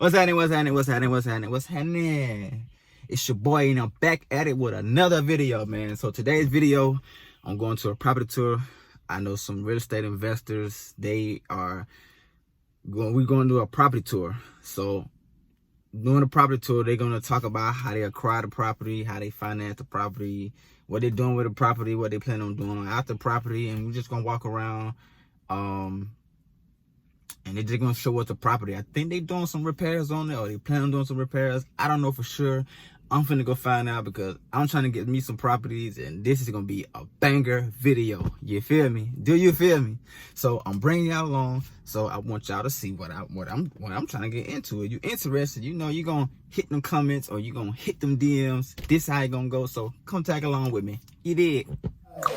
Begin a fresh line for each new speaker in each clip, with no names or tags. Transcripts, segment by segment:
What's happening? What's happening? What's happening? What's happening? What's happening? It's your boy, and I'm back at it with another video, man. So today's video, I'm going to a property tour. I know some real estate investors. We're going to do a property tour. So during the property tour, they're going to talk about how they acquire the property, how they finance the property, what they're doing with the property, what they plan on doing after the property, and we're just going to walk around. And they're just going to show us the property. I think they're doing some repairs on it, or they plan on doing some repairs. I don't know for sure. I'm finna go find out because I'm trying to get me some properties, and this is going to be a banger video. You feel me? Do you feel me? So I'm bringing y'all along. So I want y'all to see what I'm trying to get into. If you interested, you know you're going to hit them comments or you're going to hit them DMs. This how it going to go. So come tag along with me. You dig?
So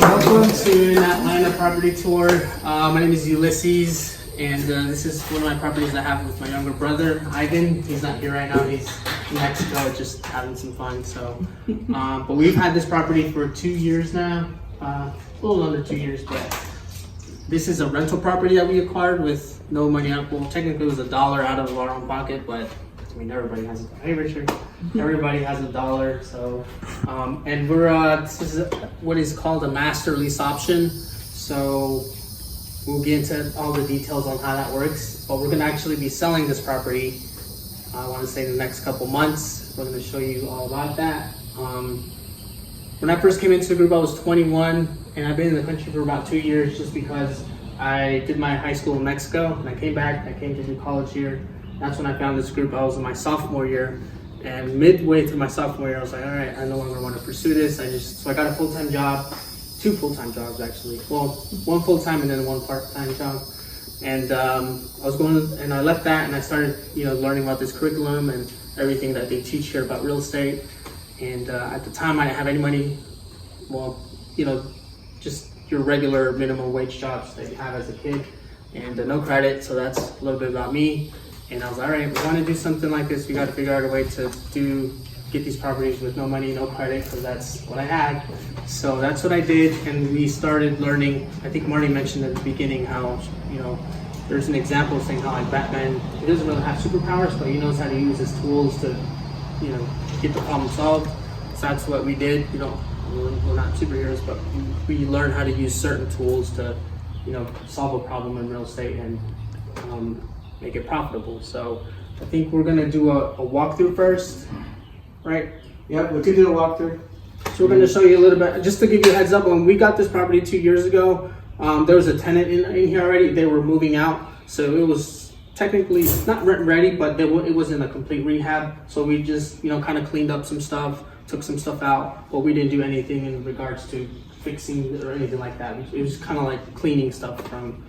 welcome to an Atlanta property tour. My name is Ulysses, and this is one of my properties I have with my younger brother, Ivan. He's not here right now. He's in Mexico just having some fun. So, but we've had this property for 2 years now, a little under 2 years, but this is a rental property that we acquired with no money out. Well, technically it was $1 out of our own pocket, but I mean, everybody has a dollar. Hey, Richard. Everybody has $1. So, and this is what is called a master lease option. So we'll get into all the details on how that works, but we're going to actually be selling this property. I want to say in the next couple months. We're going to show you all about that. When I first came into the group, I was 21, and I've been in the country for about 2 years just because I did my high school in Mexico, and I came back. I came to do college here. That's when I found this group. I was in my sophomore year, and midway through my sophomore year, I was like, all right, I no longer want to pursue this. So I got a full-time job, 2 full-time jobs actually. Well, 1 full-time and then 1 part-time job. And I left that, and I started, learning about this curriculum and everything that they teach here about real estate. And at the time, I didn't have any money. Well, just your regular minimum wage jobs that you have as a kid, and no credit. So that's a little bit about me. And I was like, all right, we want to do something like this. We got to figure out a way to get these properties with no money, no credit, because that's what I had. So that's what I did, and we started learning. I think Marty mentioned at the beginning how, there's an example saying how like Batman, he doesn't really have superpowers, but he knows how to use his tools to, get the problem solved. So that's what we did. We're not superheroes, but we learned how to use certain tools to, solve a problem in real estate and make it profitable. So I think we're gonna do a walkthrough first, right?
Yep, we could do a walkthrough.
So we're gonna show you a little bit, just to give you a heads up. When we got this property 2 years ago, there was a tenant in here already. They were moving out, so it was technically not rent ready, but it wasn't a complete rehab. So we just kind of cleaned up some stuff, took some stuff out, but we didn't do anything in regards to fixing or anything like that. It was kind of like cleaning stuff and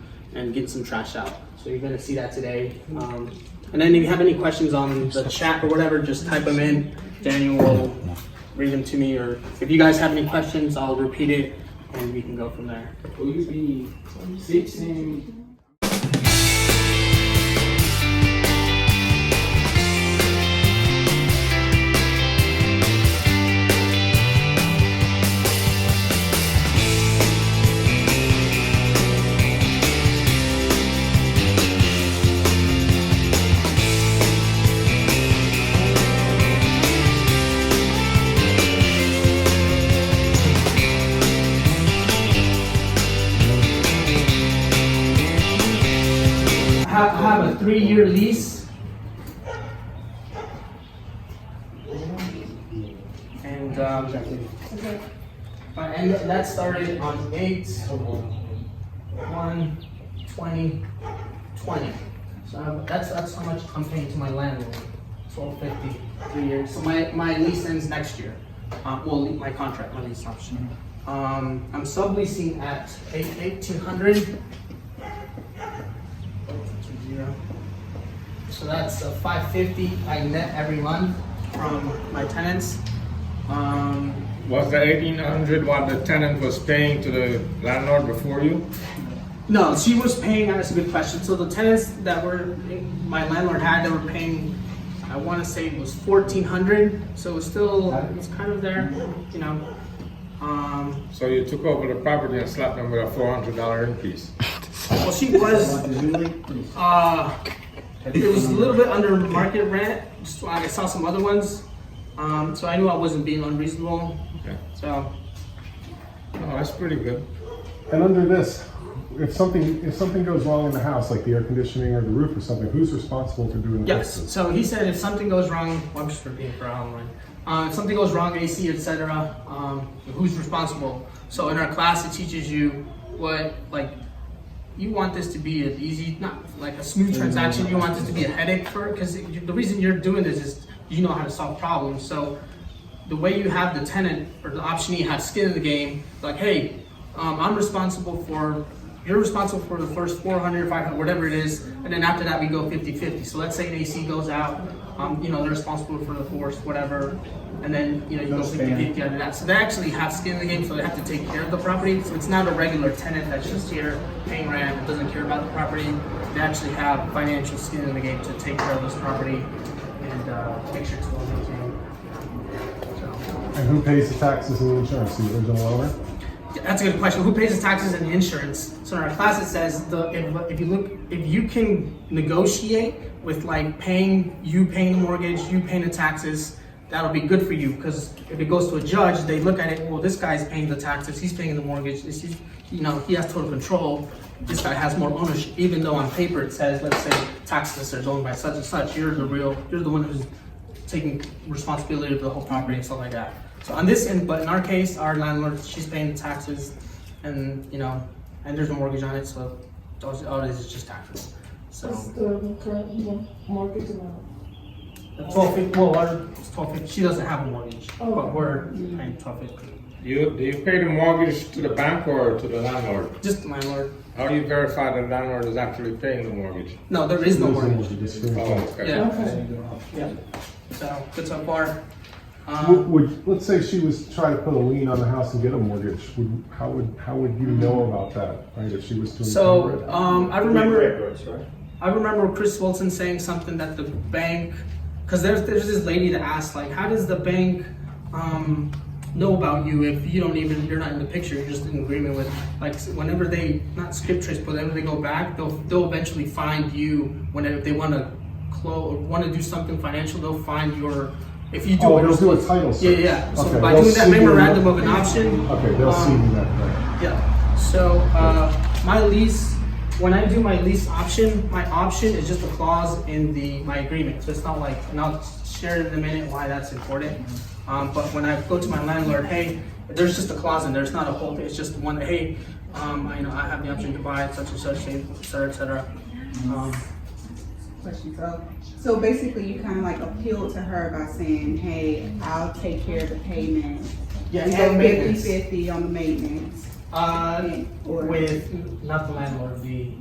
getting some trash out. So you're gonna see that today. And then if you have any questions on the chat or whatever, just type them in. Daniel will read them to me, or if you guys have any questions, I'll repeat it and we can go from there.
Will you be fixing?
I have a 3-year lease, and that started on 8/1/2020. So that's how much I'm paying to my landlord. $12.50, 3 years. So my lease ends next year. My contract, my lease option. I'm subleasing at 1800. So that's $550 I net every month from my tenants.
Was the 1800 what the tenant was paying to the landlord before you?
No, she was paying. That's a good question. So the tenants that my landlord had, they were paying. I want to say it was $1,400. So it's kind of there,
So you took over the property and slapped them with a $400 increase.
Well, she was. It was a little bit under market rent. Just, I saw some other ones, so I knew I wasn't being unreasonable.
Okay.
So
Oh, that's pretty good.
And under this, if something goes wrong in the house, like the air conditioning or the roof or something, who's responsible for doing the
yes,
fixes?
so he said if something goes wrong, well, I'm just repeating for online. If something goes wrong, AC, etc., who's responsible? So in our class, it teaches you what, like, you want this to be an easy, not like a smooth transaction. You want this to be a headache for, because the reason you're doing this is you know how to solve problems. So the way you have the tenant or the optionee have skin in the game, like, hey, you're responsible for the first 400, 500, whatever it is, and then after that we go 50-50. So let's say an AC goes out, they're responsible for the force, whatever, and then you go 50-50 after that. So they actually have skin in the game, so they have to take care of the property. So it's not a regular tenant that's just here paying rent and doesn't care about the property. They actually have financial skin in the game to take care of this property and make sure it's well maintained.
And who pays the taxes and the insurance? The original owner?
That's a good question. Who pays the taxes and the insurance? So in our class it says if you can negotiate with like paying the mortgage, you paying the taxes, that'll be good for you, because if it goes to a judge, they look at it, well, this guy's paying the taxes, he's paying the mortgage, he has total control. This guy has more ownership, even though on paper it says, let's say, tax assessors owned by such and such. You're the one who's taking responsibility of the whole property and stuff like that. So on this end, but in our case, our landlord, she's paying the taxes, and and there's a mortgage on it, so all it is just taxes. So
What's the current mortgage amount?
1250. Well, it's 1250. She doesn't have a mortgage, but we're paying 1250.
Do you pay the mortgage to the bank or to the landlord?
Just the landlord.
How do you verify the landlord is actually paying the mortgage?
No, there is no mortgage.
Oh, okay.
Yeah.
Okay.
Yeah. So good so far.
Let's say she was trying to put a lien on the house and get a mortgage. How would you know about that? Right, if she was to
So
encumber it?
I remember Chris Wilson saying something that the bank, because there's this lady that asked, like, how does the bank know about you if you're not in the picture, you're just in agreement with, like, whenever they, not skip trace, but whenever they go back, they'll eventually find you whenever they want to close or want to do something financial, they'll find your, if you do
they'll do a title search.
Yeah. So
Okay,
by
they'll
doing that
see your-
memorandum of an option.
Okay, they'll see you that way.
Yeah. So my lease, when I do my lease option, my option is just a clause in my agreement. So it's not like, and I'll share in a minute why that's important. But when I go to my landlord, hey, there's just a clause in there. It's not a whole thing. It's just one that, hey, I have the option to buy such and such, et cetera, et cetera.
So basically, you kind of like appeal to her by saying, "Hey, I'll take care of the payment."
Yeah,
And
it's on maintenance.
50-50 on the maintenance.
With not the landlord, the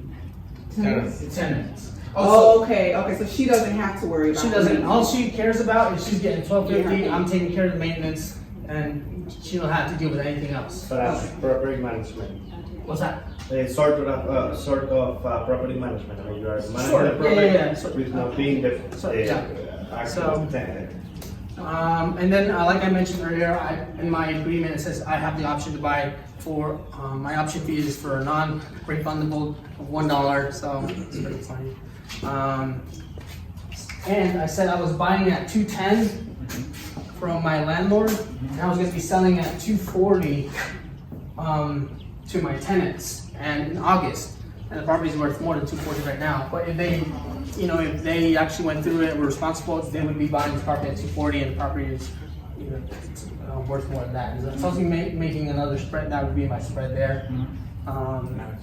tenants.
Oh, okay. So she doesn't have to worry about.
She
the
doesn't.
maintenance.
All she cares about is she's getting $12.50.
Yeah.
I'm taking care of the maintenance, and she don't have to deal with anything else.
So that's property management.
What's that?
A sort of property management. I mean, you are managing
Sort
the
of,
property
yeah. So-
with not being the
yeah.
actual tenant.
And then, like I mentioned earlier, in my agreement it says I have the option to buy for my option fee is for a non-refundable of $1. So it's pretty funny. And I said I was buying at $210 from my landlord, and I was going to be selling at $240 to my tenants, and in August. And the property's worth more than $240 right now. But if they actually went through it and were responsible, they would be buying this property at $240, and the property is worth more than that. So if I was making another spread, that would be my spread there.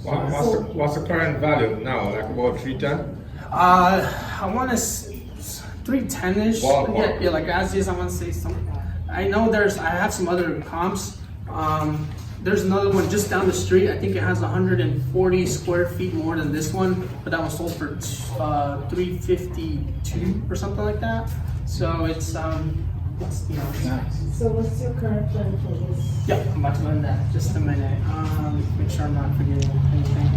What's the current value now? Like about 310?
I want to 310-ish.
Ballpark.
Yeah, like as is, I want to say something. I know I have some other comps. There's another one just down the street. I think it has 140 square feet more than this one, but that one sold for $352 or something like that. So it's
So what's your current plan for this?
yeah. I'm about to learn that. Just a minute. Make sure I'm not forgetting anything.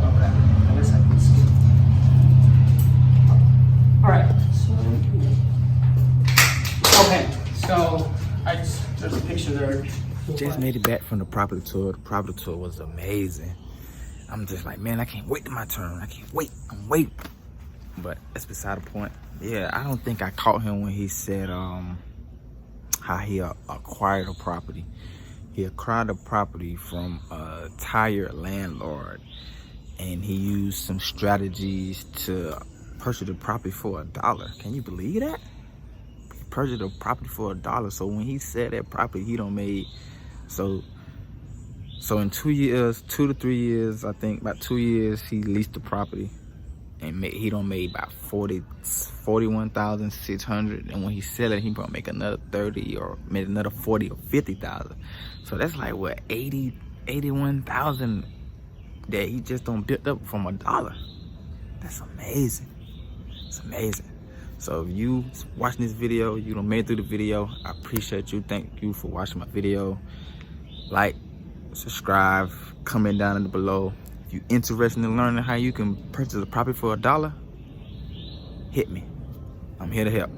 Okay. I guess I can skip. All right. Okay. So there's a picture there.
Just made it back from the property tour. The property tour was amazing. I'm just like, man, I can't wait to my turn. I can't wait. I'm waiting. But that's beside the point. Yeah, I don't think I caught him when he said how he acquired a property. He acquired a property from a tired landlord, and he used some strategies to purchase the property for $1. Can you believe that? He purchased a property for $1. So when he said that property, he done made so in 2 years, 2 to 3 years, I think about 2 years, he leased the property, and he done made about 41,600. And when he sell it, he probably make another 30 or maybe another 40 or 50,000. So that's like what, 81,000 that he just done built up from $1. That's amazing. It's amazing. So if you watching this video, you done made it through the video, I appreciate you. Thank you for watching my video. Like, subscribe, comment down below. If you're interested in learning how you can purchase a property for $1, hit me. I'm here to help.